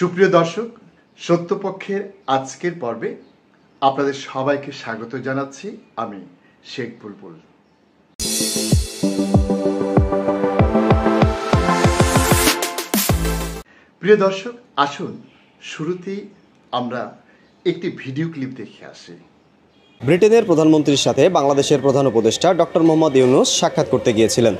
সুপ্রিয় দর্শক, সত্যপক্ষের আজকের পর্বে আপনাদের সবাইকে স্বাগত জানাচ্ছি। আমি শেখ বুলবুল। প্রিয় দর্শক, আসুন শুরুতেই আমরা একটি ভিডিও ক্লিপ দেখে আসি। ব্রিটেনের প্রধানমন্ত্রীর সাথে বাংলাদেশের প্রধান উপদেষ্টা ডক্টর মোহাম্মদ ইউনূস সাক্ষাৎ করতে গিয়েছিলেন,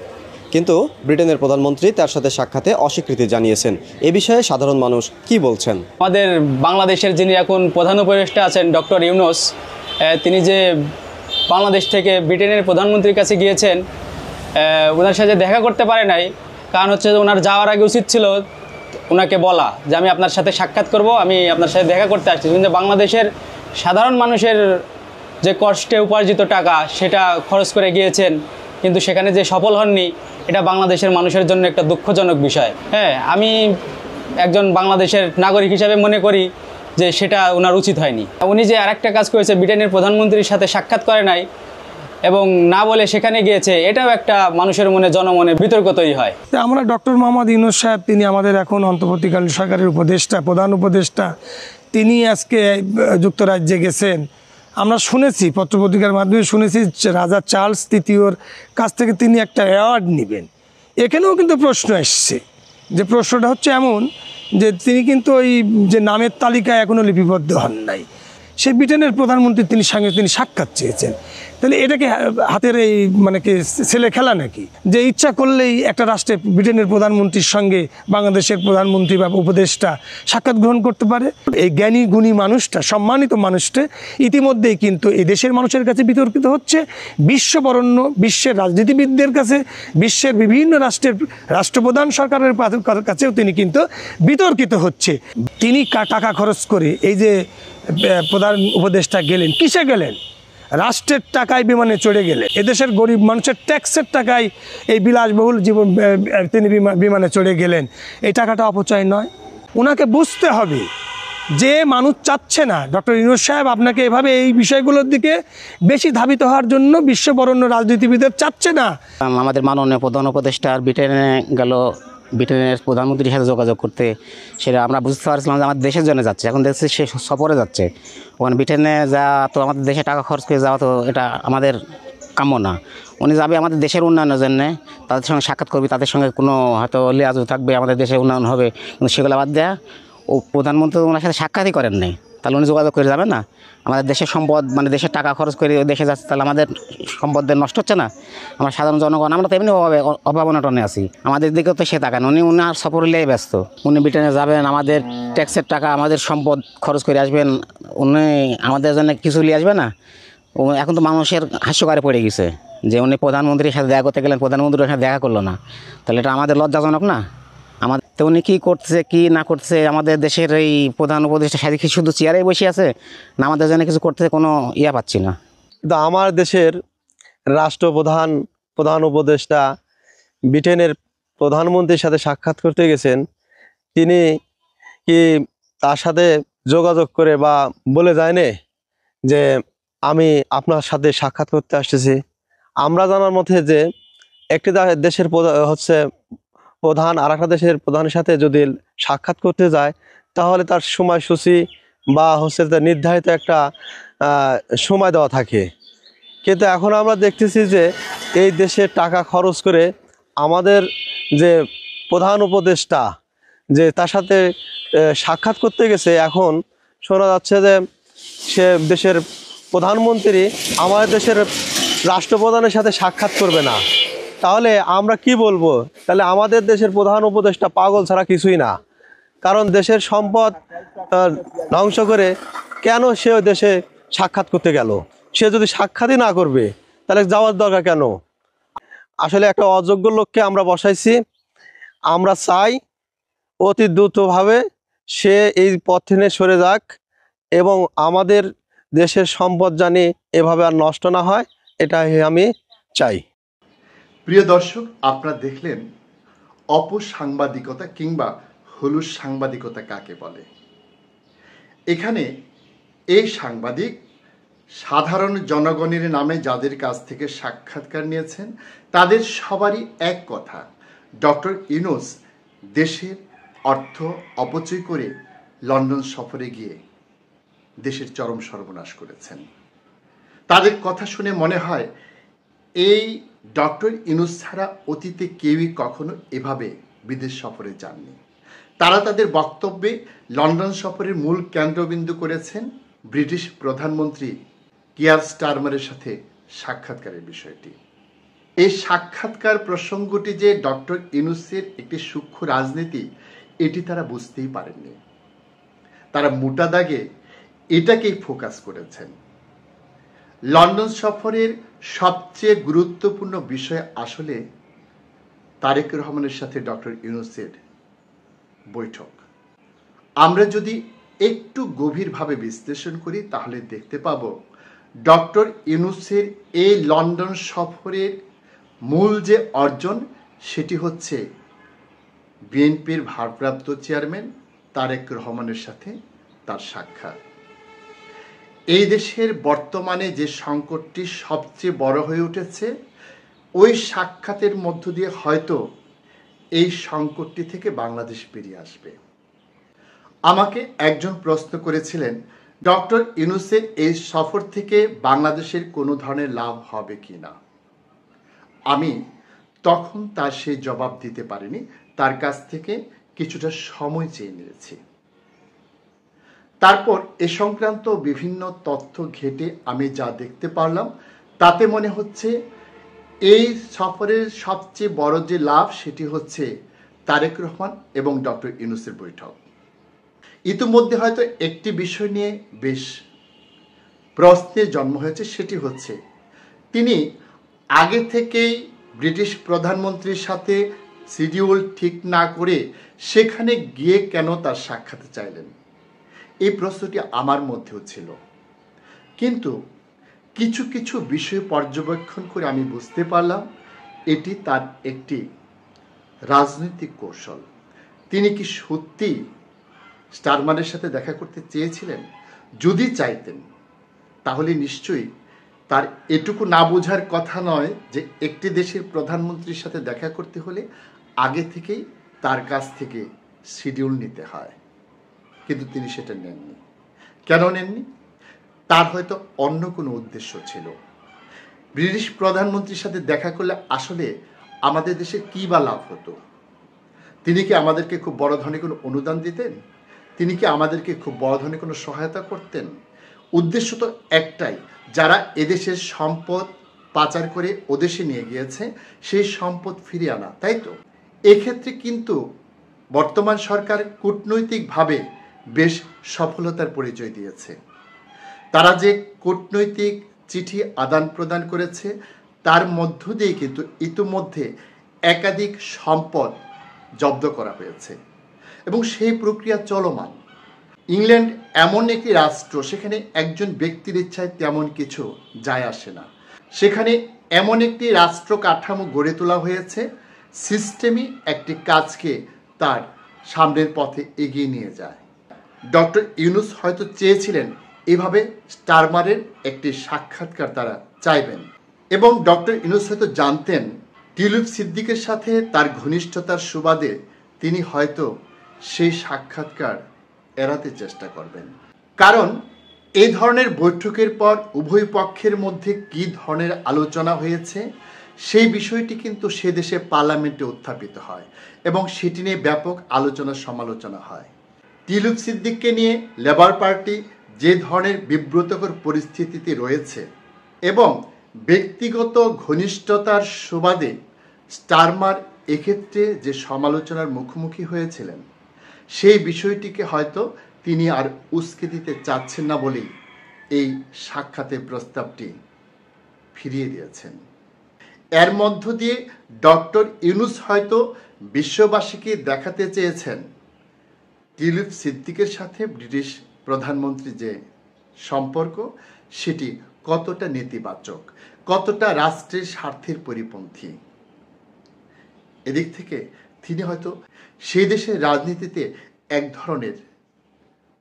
কিন্তু ব্রিটেনের প্রধানমন্ত্রী তার সাথে সাক্ষাতে অস্বীকৃতি জানিয়েছেন। এ বিষয়ে সাধারণ মানুষ কি বলছেন? আমাদের বাংলাদেশের যিনি এখন প্রধান উপদেষ্টা আছেন ডক্টর ইউনূস, তিনি যে বাংলাদেশ থেকে ব্রিটেনের প্রধানমন্ত্রীর কাছে গিয়েছেন, ওনার সাথে দেখা করতে পারে নাই। কারণ হচ্ছে ওনার যাওয়ার আগে উচিত ছিল ওনাকে বলা যে আমি আপনার সাথে সাক্ষাৎ করব, আমি আপনার সাথে দেখা করতে আসছি। কিন্তু বাংলাদেশের সাধারণ মানুষের যে কষ্টে উপার্জিত টাকা সেটা খরচ করে গিয়েছেন, কিন্তু সেখানে যে সফল হননি, এটা বাংলাদেশের মানুষের জন্য একটা দুঃখজনক বিষয়। আমি একজন বাংলাদেশের নাগরিক হিসাবে মনে করি যে সেটা ওনার উচিত হয়নি। উনি যে আরেকটা কাজ করেছে, ব্রিটেনের প্রধানমন্ত্রীর সাথে সাক্ষাৎ করে নাই এবং না বলে সেখানে গিয়েছে, এটাও একটা মানুষের মনে, জনমনে বিতর্ক তৈরি হয়। আমরা ডক্টর মোহাম্মদ ইউনূস সাহেব, তিনি আমাদের এখন অন্তর্বর্তীকালীন সরকারের উপদেষ্টা, প্রধান উপদেষ্টা, তিনি আজকে যুক্তরাজ্যে গেছেন। আমরা শুনেছি, পত্রপত্রিকার মাধ্যমে শুনেছি রাজা চার্লস তৃতীয়র কাছ থেকে তিনি একটা অ্যাওয়ার্ড নেবেন। এখানেও কিন্তু প্রশ্ন এসছে, যে প্রশ্নটা হচ্ছে এমন যে তিনি কিন্তু ওই যে নামের তালিকায় এখনও লিপিবদ্ধ হন নাই। সেই ব্রিটেনের প্রধানমন্ত্রী তিনি সঙ্গে তিনি সাক্ষাৎ চেয়েছেন। তাহলে এটাকে হাতের এই মানে কি ছেলে খেলা নাকি, যে ইচ্ছা করলেই একটা রাষ্ট্রে ব্রিটেনের প্রধানমন্ত্রীর সঙ্গে বাংলাদেশের প্রধানমন্ত্রী বা উপদেষ্টা সাক্ষাৎ গ্রহণ করতে পারে? এই জ্ঞানী গুণী মানুষটা, সম্মানিত মানুষটা ইতিমধ্যেই কিন্তু এই দেশের মানুষের কাছে বিতর্কিত হচ্ছে, বিশ্ববরণ্য বিশ্বের রাজনীতিবিদদের কাছে, বিশ্বের বিভিন্ন রাষ্ট্রের রাষ্ট্রপ্রধান সরকারের কাছেও তিনি কিন্তু বিতর্কিত হচ্ছে। তিনি টাকা খরচ করে এই যে প্রধান উপদেষ্টা গেলেন, কিসে গেলেন? রাষ্ট্রের টাকায় বিমানে চড়ে গেলে, এদেশের গরিব মানুষের ট্যাক্সের টাকায় এই বিলাসবহুল জীবন তিনি বিমানে চড়ে গেলেন। এই টাকাটা অপচয় নয়? ওনাকে বুঝতে হবে যে মানুষ চাচ্ছে না, ডক্টর ইউনূস সাহেব আপনাকে এভাবে এই বিষয়গুলোর দিকে বেশি ধাবিত হওয়ার জন্য বিশ্ববরণ্য রাজনীতিবিদের চাচ্ছে না। আমাদের মাননীয় প্রধান উপদেষ্টা ব্রিটেনে গেল, ব্রিটেনের প্রধানমন্ত্রীর সাথে যোগাযোগ করতে। সেটা আমরা বুঝতে পারছিলাম যে আমাদের দেশের জন্য যাচ্ছে, এখন দেখছি সে সফরে যাচ্ছে। ওখানে ব্রিটেনে যা তো আমাদের দেশে টাকা খরচ করে যাওয়া তো এটা আমাদের কাম্য না। উনি যাবে আমাদের দেশের উন্নয়নের জন্যে, তাদের সঙ্গে সাক্ষাৎ করবে, তাদের সঙ্গে কোনো হয়তো লিয়াজ থাকবে, আমাদের দেশের উন্নয়ন হবে, কিন্তু সেগুলো বাদ দেয়া ও প্রধানমন্ত্রী ওনার সাথে সাক্ষাৎই করেন নাই। তাহলে উনি যোগাযোগ করে যাবেন না? আমাদের দেশের সম্পদ, মানে দেশের টাকা খরচ করে দেশে যাচ্ছে, তাহলে আমাদের সম্পদের নষ্ট হচ্ছে না? আমরা সাধারণ জনগণ, আমরা তো এমনি অভাব অনটনে আছি, আমাদের দিকেও তো সে তাকান। উনি আর সফর হলেই ব্যস্ত। উনি ব্রিটেনে যাবেন, আমাদের ট্যাক্সের টাকা, আমাদের সম্পদ খরচ করে আসবেন, উনি আমাদের জন্য কিছু নিয়ে আসবে না? এখন তো মানুষের হাস্যকারে পড়ে গেছে যে উনি প্রধানমন্ত্রীর সাথে দেখা করতে গেলেন, প্রধানমন্ত্রীর সাথে দেখা করলো না। তাহলে এটা আমাদের লজ্জাজনক না? আমাদের তো উনি কী করছে কি না করছে, আমাদের দেশের এই প্রধান উপদেষ্টা সাথে কি শুধু চেয়ারেই বসে আছে না আমাদের জন্য কিছু করতে কোনো ইয়া পাচ্ছি না। কিন্তু আমার দেশের রাষ্ট্রপ্রধান, প্রধান উপদেষ্টা ব্রিটেনের প্রধানমন্ত্রীর সাথে সাক্ষাৎ করতে গেছেন, তিনি কি তার সাথে যোগাযোগ করে বা বলে যায়নি যে আমি আপনার সাথে সাক্ষাৎ করতে আসতেছি? আমরা জানার মধ্যে যে একটি দেশের প্রধান আর একটা দেশের প্রধানের সাথে যদি সাক্ষাৎ করতে যায়, তাহলে তার সময়সূচি বা তার নির্ধারিত একটা সময় দেওয়া থাকে। কিন্তু এখন আমরা দেখতেছি যে এই দেশে টাকা খরচ করে আমাদের যে প্রধান উপদেষ্টা যে তার সাথে সাক্ষাৎ করতে গেছে, এখন শোনা যাচ্ছে যে সে দেশের প্রধানমন্ত্রী আমাদের দেশের রাষ্ট্রপ্রধানের সাথে সাক্ষাৎ করবে না। তাহলে আমরা কি বলবো? তাহলে আমাদের দেশের প্রধান উপদেষ্টা পাগল ছাড়া কিছুই না। কারণ দেশের সম্পদ ধ্বংস করে কেন সে দেশে সাক্ষাৎ করতে গেল? সে যদি সাক্ষাৎই না করবে তাহলে যাওয়ার দরকার কেন? আসলে একটা অযোগ্য লোককে আমরা বসাইছি। আমরা চাই অতি দ্রুতভাবে সে এই পথ থেকে সরে যাক এবং আমাদের দেশের সম্পদ জানি এভাবে আর নষ্ট না হয়, এটাই আমি চাই। প্রিয় দর্শক, আপনারা দেখলেন অপসাংবাদিকতা কিংবা হলুদ সাংবাদিকতা কাকে বলে। এখানে এই সাংবাদিক সাধারণ জনগণের নামে যাদের কাছ থেকে সাক্ষাৎকার নিয়েছেন তাদের সবারই এক কথা, ডক্টর ইউনূস দেশের অর্থ অপচয় করে লন্ডন সফরে গিয়ে দেশের চরম সর্বনাশ করেছেন। তাদের কথা শুনে মনে হয় এই ডক্টর ইউনূস ছাড়া অতীতে কেউই কখনো এভাবে বিদেশ সফরে যাননি। তারা তাদের বক্তব্যে লন্ডন সফরের মূল কেন্দ্রবিন্দু করেছেন ব্রিটিশ প্রধানমন্ত্রী কিয়ার স্টারমারের সাথে সাক্ষাৎকারের বিষয়টি। এই সাক্ষাৎকার প্রসঙ্গটি যে ডক্টর ইউনূসের একটি সূক্ষ্ম রাজনীতি, এটি তারা বুঝতেই পারেননি। তারা মোটা দাগে এটাকেই ফোকাস করেছেন। লন্ডন সফরের সবচেয়ে গুরুত্বপূর্ণ বিষয় আসলে তারেক রহমানের সাথে ডক্টর ইউনূসের বৈঠক। আমরা যদি একটু গভীরভাবে বিশ্লেষণ করি তাহলে দেখতে পাব ডক্টর ইউনূসের এই লন্ডন সফরের মূল যে অর্জন সেটি হচ্ছে বিএনপির ভারপ্রাপ্ত চেয়ারম্যান তারেক রহমানের সাথে তার সাক্ষাৎ। এই দেশের বর্তমানে যে সংকটটি সবচেয়ে বড় হয়ে উঠেছে, ওই সাক্ষাতের মধ্য দিয়ে হয়তো এই সংকটটি থেকে বাংলাদেশ বেরিয়ে আসবে। আমাকে একজন প্রশ্ন করেছিলেন ডক্টর ইউনূসের এই সফর থেকে বাংলাদেশের কোনো ধরনের লাভ হবে কি না। আমি তখন তার সেই জবাব দিতে পারিনি, তার কাছ থেকে কিছুটা সময় চেয়ে নিয়েছি। তারপর এ সংক্রান্ত বিভিন্ন তথ্য ঘেটে আমি যা দেখতে পারলাম তাতে মনে হচ্ছে এই সফরের সবচেয়ে বড় যে লাভ সেটি হচ্ছে তারেক রহমান এবং ডক্টর ইউনূসের বৈঠক। ইতিমধ্যে হয়তো একটি বিষয় নিয়ে বেশ প্রশ্নের জন্ম হয়েছে, সেটি হচ্ছে তিনি আগে থেকেই ব্রিটিশ প্রধানমন্ত্রীর সাথে শিডিউল ঠিক না করে সেখানে গিয়ে কেন তার সাক্ষাৎ চাইলেন। এই প্রশ্নটি আমার মধ্যেও ছিল, কিন্তু কিছু কিছু বিষয় পর্যবেক্ষণ করে আমি বুঝতে পারলাম এটি তার একটি রাজনৈতিক কৌশল। তিনি কি সত্যি স্টারমারের সাথে দেখা করতে চেয়েছিলেন? যদি চাইতেন তাহলে নিশ্চয়ই তার এটুকু না বোঝার কথা নয় যে একটি দেশের প্রধানমন্ত্রীর সাথে দেখা করতে হলে আগে থেকেই তার কাছ থেকে শিডিউল নিতে হয়, কিন্তু তিনি সেটা নেননি। কেন নেননি? তার হয়তো অন্য কোনো উদ্দেশ্য ছিল। ব্রিটিশ প্রধানমন্ত্রীর সাথে দেখা করলে আসলে আমাদের দেশের কী বা লাভ হতো? তিনি কি আমাদেরকে খুব বড় ধরনের কোনো অনুদান দিতেন? তিনি কি আমাদেরকে খুব বড় ধরনের কোনো সহায়তা করতেন? উদ্দেশ্য তো একটাই, যারা এদেশের সম্পদ পাচার করে ওদেশে নিয়ে গিয়েছে সেই সম্পদ ফিরিয়ে আনা, তাই তো? এক্ষেত্রে কিন্তু বর্তমান সরকার কূটনৈতিকভাবে বেশ সফলতার পরিচয় দিয়েছে। তারা যে কূটনৈতিক চিঠি আদান প্রদান করেছে তার মধ্য দিয়ে কিন্তু ইতিমধ্যে একাধিক সম্পদ জব্দ করা হয়েছে এবং সেই প্রক্রিয়া চলমান। ইংল্যান্ড এমন একটি রাষ্ট্র, সেখানে একজন ব্যক্তির ইচ্ছায় তেমন কিছু যায় আসে না। সেখানে এমন একটি রাষ্ট্র কাঠামো গড়ে তোলা হয়েছে, সিস্টেমই একটি কাজকে তার সামনের পথে এগিয়ে নিয়ে যায়। ডক্টর ইউনূস হয়তো চেয়েছিলেন এভাবে স্টারমারের একটি সাক্ষাৎকার তারা চাইবেন, এবং ডক্টর ইউনূস হয়তো জানতেন টিউলিপ সিদ্দিকের সাথে তার ঘনিষ্ঠতার সুবাদে তিনি হয়তো সেই সাক্ষাৎকার এড়াতে চেষ্টা করবেন। কারণ এই ধরনের বৈঠকের পর উভয় পক্ষের মধ্যে কী ধরনের আলোচনা হয়েছে সেই বিষয়টি কিন্তু সে দেশে পার্লামেন্টে উত্থাপিত হয় এবং সেটি নিয়ে ব্যাপক আলোচনা সমালোচনা হয়। টিউলিপ সিদ্দিককে নিয়ে লেবার পার্টি যে ধরনের বিব্রতকর পরিস্থিতিতে রয়েছে এবং ব্যক্তিগত ঘনিষ্ঠতার সুবাদে স্টারমার এক্ষেত্রে যে সমালোচনার মুখোমুখি হয়েছিলেন সেই বিষয়টিকে হয়তো তিনি আর উস্কে দিতে চাচ্ছেন না বলেই এই সাক্ষাতের প্রস্তাবটি ফিরিয়ে দিয়েছেন। এর মধ্য দিয়ে ডক্টর ইউনূস হয়তো বিশ্ববাসীকে দেখাতে চেয়েছেন টিউলিপ সিদ্দিকের সাথে ব্রিটিশ প্রধানমন্ত্রী যে সম্পর্ক সেটি কতটা নেতিবাচক, কতটা রাষ্ট্রের স্বার্থের পরিপন্থী। এদিক থেকে তিনি হয়তো সেই দেশের রাজনীতিতে এক ধরনের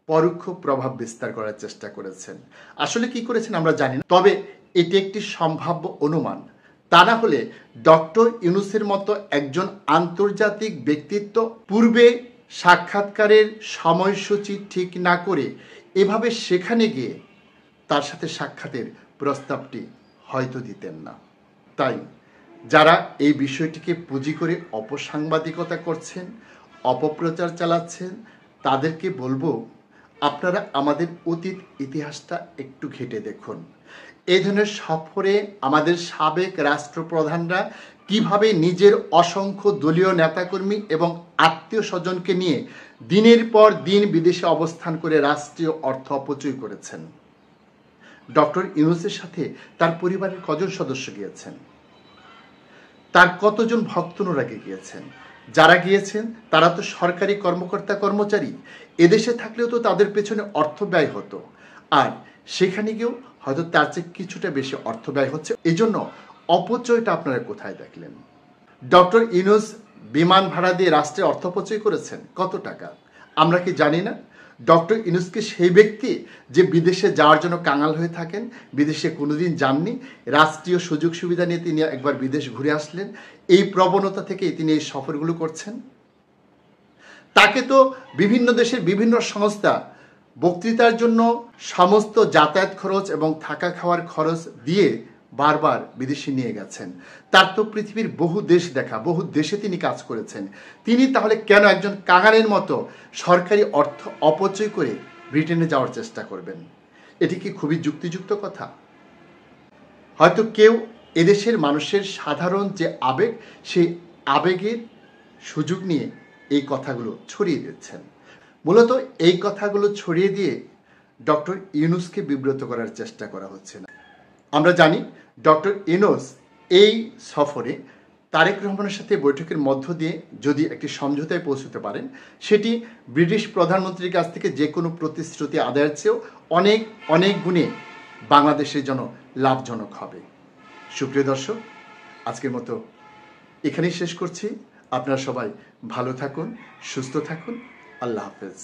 পরোক্ষ প্রভাব বিস্তার করার চেষ্টা করেছেন। আসলে কি করেছেন আমরা জানি না, তবে এটি একটি সম্ভাব্য অনুমান। তা না হলে ডক্টর ইউনূসের মতো একজন আন্তর্জাতিক ব্যক্তিত্ব পূর্বে সাক্ষাৎকারের সময়সূচি ঠিক না করে এভাবে সেখানে গিয়ে তার সাথে সাক্ষাতের প্রস্তাবটি হয়তো দিতেন না। তাই যারা এই বিষয়টিকে পুঁজি করে অপসাংবাদিকতা করছেন, অপপ্রচার চালাচ্ছেন, তাদেরকে বলবো আপনারা আমাদের অতীত ইতিহাসটা একটু ঘেঁটে দেখুন। এই ধরনের সফরে আমাদের সাবেক রাষ্ট্রপ্রধানরা কিভাবে নিজের অসংখ্য দলীয় নেতাকর্মী এবং আত্মীয় স্বজনকে নিয়ে দিনের পর দিন বিদেশে অবস্থান করে রাষ্ট্রীয় অর্থ অপচয় করেছেন। ডক্টর ইউনূসের সাথে তার পরিবারের কজন সদস্য গিয়েছেন, তার কতজন ভক্তনুরাগে গিয়েছেন। যারা গিয়েছেন তারা তো সরকারি কর্মকর্তা কর্মচারী, এদেশে থাকলেও তো তাদের পেছনে অর্থ ব্যয় হতো, আর সেখানে গিয়েও হয়তো তার চেয়ে কিছুটা বেশি অর্থ ব্যয় হচ্ছে। এই জন্য অপচয়টা আপনারা কোথায় দেখলেন? ডক্টর ইউনূস বিমান ভাড়া দিয়ে রাষ্ট্রে অর্থ অপচয় করেছেন কত টাকা আমরা কি জানি না? ডক্টর ইউনূসকে সেই ব্যক্তি যে বিদেশে যাওয়ার জন্য কাঙাল হয়ে থাকেন, বিদেশে কোনোদিন যাননি, রাষ্ট্রীয় সুযোগ সুবিধা নিয়ে তিনি একবার বিদেশ ঘুরে আসলেন, এই প্রবণতা থেকে তিনি এই সফরগুলো করছেন। তাকে তো বিভিন্ন দেশের বিভিন্ন সংস্থা বক্তৃতার জন্য সমস্ত যাতায়াত খরচ এবং থাকা খাওয়ার খরচ দিয়ে বারবার বিদেশে নিয়ে গেছেন। তার তো পৃথিবীর বহু দেশ দেখা, বহু দেশে তিনি কাজ করেছেন। তিনি তাহলে কেন একজন কাঙালের মতো সরকারি অর্থ অপচয় করে ব্রিটেনে যাওয়ার চেষ্টা করবেন? এটি কি খুবই যুক্তিযুক্ত কথা? হয়তো কেউ এদেশের মানুষের সাধারণ যে আবেগ, সেই আবেগের সুযোগ নিয়ে এই কথাগুলো ছড়িয়ে দিচ্ছেন। মূলত এই কথাগুলো ছড়িয়ে দিয়ে ডক্টর ইউনূসকে বিব্রত করার চেষ্টা করা হচ্ছে না। আমরা জানি ডক্টর ইউনূস এই সফরে তারেক রহমানের সাথে বৈঠকের মধ্য দিয়ে যদি একটি সমঝোতায় পৌঁছতে পারেন, সেটি ব্রিটিশ প্রধানমন্ত্রীর কাছ থেকে যে কোনো প্রতিশ্রুতি আদায়ের চেয়েও অনেক অনেক গুণে বাংলাদেশের জন্য লাভজনক হবে। সুপ্রিয় দর্শক, আজকের মতো এখানেই শেষ করছি। আপনারা সবাই ভালো থাকুন, সুস্থ থাকুন। আল্লাহ হাফেজ।